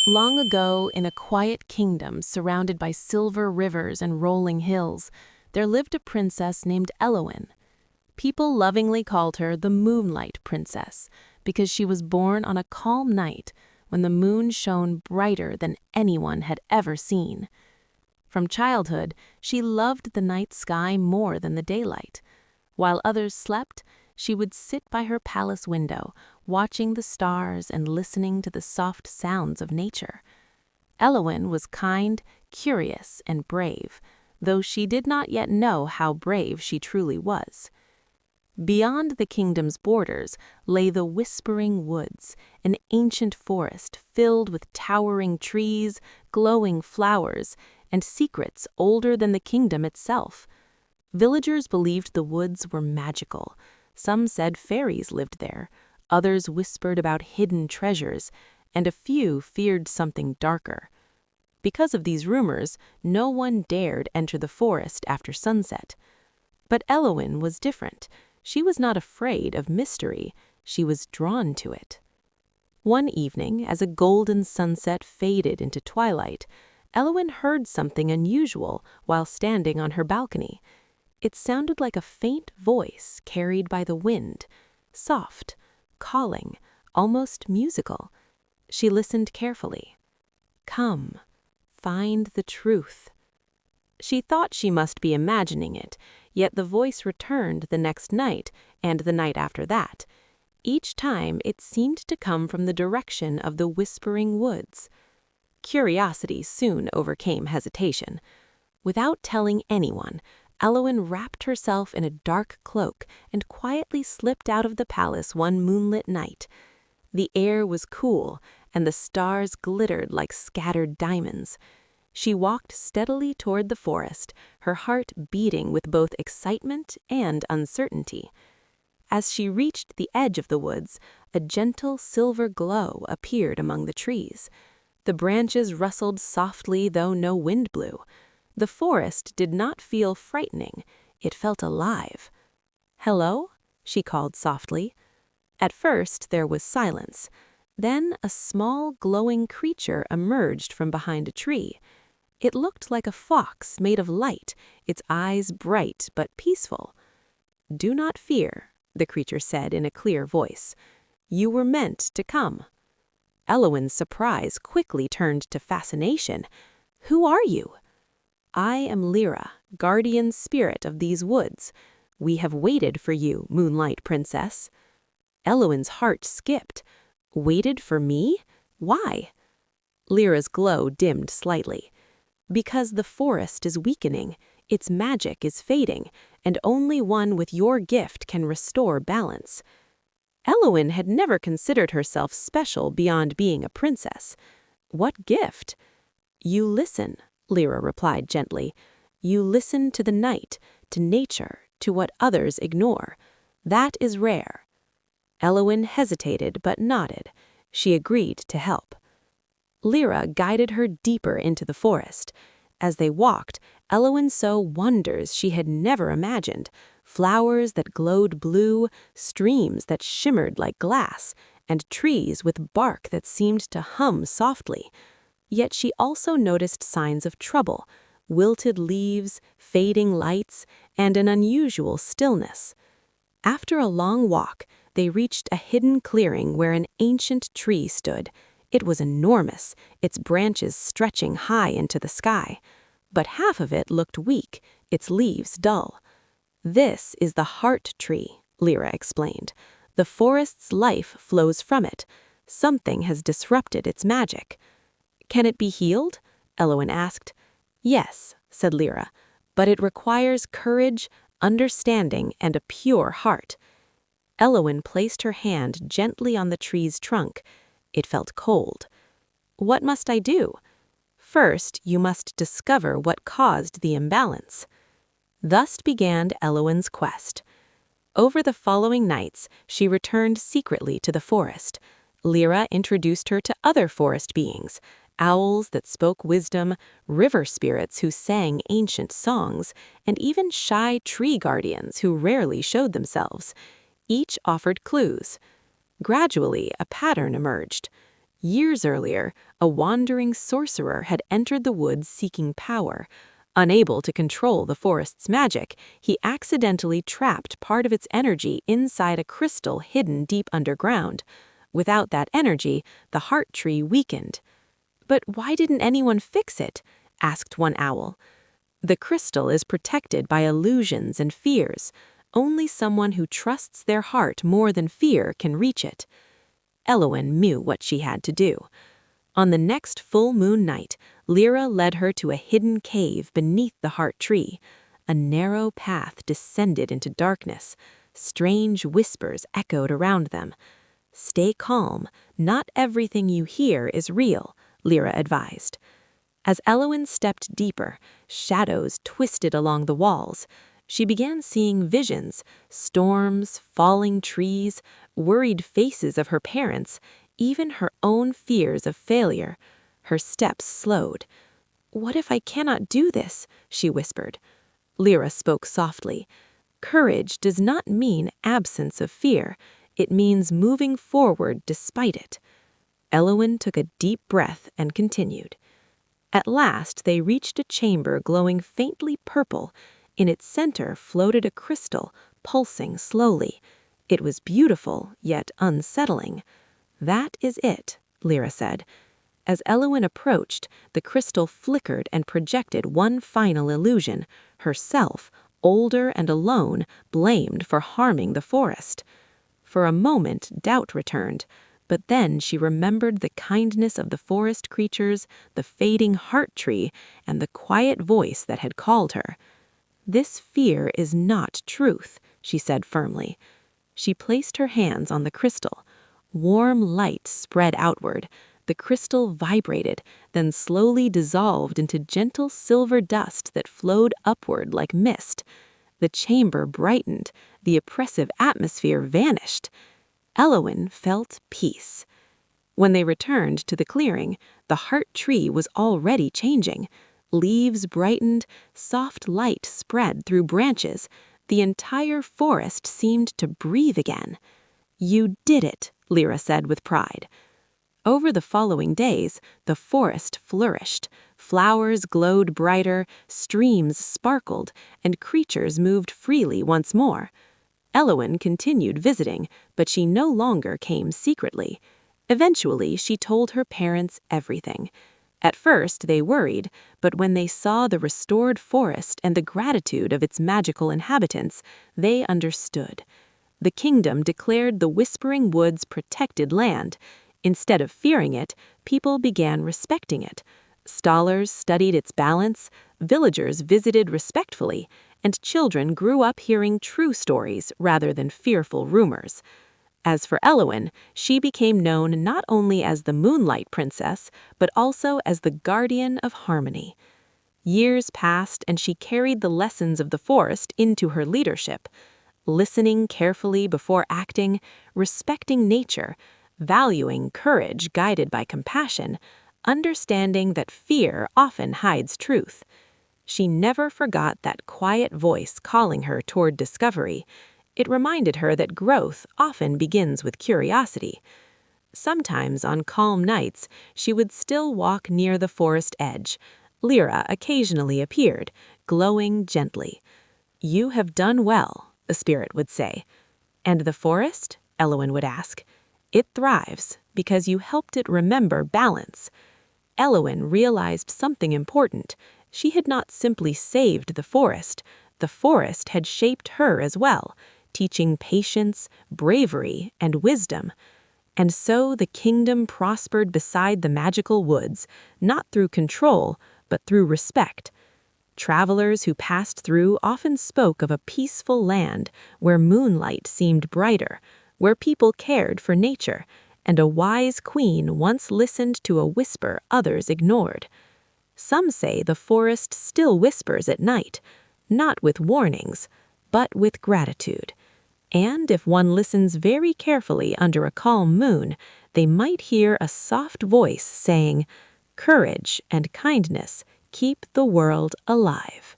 Long ago, in a quiet kingdom surrounded by silver rivers and rolling hills, there lived a princess named Elowen. People lovingly called her the Moonlight Princess because she was born on a calm night when the moon shone brighter than anyone had ever seen. From childhood, she loved the night sky more than the daylight. While others slept, she would sit by her palace window, watching the stars and listening to the soft sounds of nature. Elowen was kind, curious, and brave, though she did not yet know how brave she truly was. Beyond the kingdom's borders lay the Whispering Woods, an ancient forest filled with towering trees, glowing flowers, and secrets older than the kingdom itself. Villagers believed the woods were magical. Some said fairies lived there, others whispered about hidden treasures, and a few feared something darker. Because of these rumors, no one dared enter the forest after sunset. But Elowen was different. She was not afraid of mystery, she was drawn to it. One evening, as a golden sunset faded into twilight, Elowen heard something unusual while standing on her balcony. It sounded like a faint voice carried by the wind, soft, calling, almost musical. She listened carefully. "Come, find the truth." She thought she must be imagining it, yet the voice returned the next night and the night after that. Each time it seemed to come from the direction of the Whispering Woods. Curiosity soon overcame hesitation. Without telling anyone, Elowen wrapped herself in a dark cloak and quietly slipped out of the palace one moonlit night. The air was cool, and the stars glittered like scattered diamonds. She walked steadily toward the forest, her heart beating with both excitement and uncertainty. As she reached the edge of the woods, a gentle silver glow appeared among the trees. The branches rustled softly, though no wind blew. The forest did not feel frightening, it felt alive. "Hello?" she called softly. At first there was silence. Then a small glowing creature emerged from behind a tree. It looked like a fox made of light, its eyes bright but peaceful. "Do not fear," the creature said in a clear voice. "You were meant to come." Elowen's surprise quickly turned to fascination. "Who are you?" "I am Lyra, guardian spirit of these woods. We have waited for you, Moonlight Princess." Elowen's heart skipped. "Waited for me? Why?" Lyra's glow dimmed slightly. "Because the forest is weakening, its magic is fading, and only one with your gift can restore balance." Elowen had never considered herself special beyond being a princess. What gift? "You listen," Lyra replied gently. "You listen to the night, to nature, to what others ignore. That is rare." Elowen hesitated but nodded. She agreed to help. Lyra guided her deeper into the forest. As they walked, Elowen saw wonders she had never imagined. Flowers that glowed blue, streams that shimmered like glass, and trees with bark that seemed to hum softly. Yet she also noticed signs of trouble, wilted leaves, fading lights, and an unusual stillness. After a long walk, they reached a hidden clearing where an ancient tree stood. It was enormous, its branches stretching high into the sky. But half of it looked weak, its leaves dull. "This is the heart tree," Lyra explained. "The forest's life flows from it. Something has disrupted its magic." "Can it be healed?" Elowen asked. "Yes," said Lyra, "but it requires courage, understanding, and a pure heart." Elowen placed her hand gently on the tree's trunk. It felt cold. "What must I do?" "First, you must discover what caused the imbalance." Thus began Elowen's quest. Over the following nights, she returned secretly to the forest. Lyra introduced her to other forest beings, owls that spoke wisdom, river spirits who sang ancient songs, and even shy tree guardians who rarely showed themselves. Each offered clues. Gradually, a pattern emerged. Years earlier, a wandering sorcerer had entered the woods seeking power. Unable to control the forest's magic, he accidentally trapped part of its energy inside a crystal hidden deep underground. Without that energy, the heart tree weakened. "But why didn't anyone fix it?" asked one owl. "The crystal is protected by illusions and fears. Only someone who trusts their heart more than fear can reach it." Elowen knew what she had to do. On the next full moon night, Lyra led her to a hidden cave beneath the heart tree. A narrow path descended into darkness. Strange whispers echoed around them. "Stay calm. Not everything you hear is real," Lyra advised. As Elowen stepped deeper, shadows twisted along the walls. She began seeing visions, storms, falling trees, worried faces of her parents, even her own fears of failure. Her steps slowed. "What if I cannot do this?" she whispered. Lyra spoke softly. "Courage does not mean absence of fear. It means moving forward despite it." Elowen took a deep breath and continued. At last they reached a chamber glowing faintly purple. In its center floated a crystal, pulsing slowly. It was beautiful, yet unsettling. "That is it," Lyra said. As Elowen approached, the crystal flickered and projected one final illusion: herself, older and alone, blamed for harming the forest. For a moment, doubt returned, but then she remembered the kindness of the forest creatures, the fading heart tree, and the quiet voice that had called her. "This fear is not truth," she said firmly. She placed her hands on the crystal. Warm light spread outward. The crystal vibrated, then slowly dissolved into gentle silver dust that flowed upward like mist. The chamber brightened. The oppressive atmosphere vanished. Elowen felt peace. When they returned to the clearing, the heart tree was already changing. Leaves brightened, soft light spread through branches. The entire forest seemed to breathe again. "You did it," Lyra said with pride. Over the following days, the forest flourished. Flowers glowed brighter, streams sparkled, and creatures moved freely once more. Elowen continued visiting, but she no longer came secretly. Eventually, she told her parents everything. At first, they worried, but when they saw the restored forest and the gratitude of its magical inhabitants, they understood. The kingdom declared the Whispering Woods protected land. Instead of fearing it, people began respecting it. Scholars studied its balance, villagers visited respectfully, and children grew up hearing true stories rather than fearful rumors. As for Elowen, she became known not only as the Moonlight Princess, but also as the guardian of harmony. Years passed, and she carried the lessons of the forest into her leadership. Listening carefully before acting, respecting nature, valuing courage guided by compassion, understanding that fear often hides truth. She never forgot that quiet voice calling her toward discovery. It reminded her that growth often begins with curiosity. Sometimes on calm nights, she would still walk near the forest edge. Lyra occasionally appeared, glowing gently. "You have done well," the spirit would say. "And the forest?" Elowen would ask. "It thrives because you helped it remember balance." Elowen realized something important. She had not simply saved the forest had shaped her as well, teaching patience, bravery, and wisdom. And so the kingdom prospered beside the magical woods, not through control, but through respect. Travelers who passed through often spoke of a peaceful land where moonlight seemed brighter, where people cared for nature, and a wise queen once listened to a whisper others ignored. Some say the forest still whispers at night, not with warnings, but with gratitude. And if one listens very carefully under a calm moon, they might hear a soft voice saying, "Courage and kindness keep the world alive."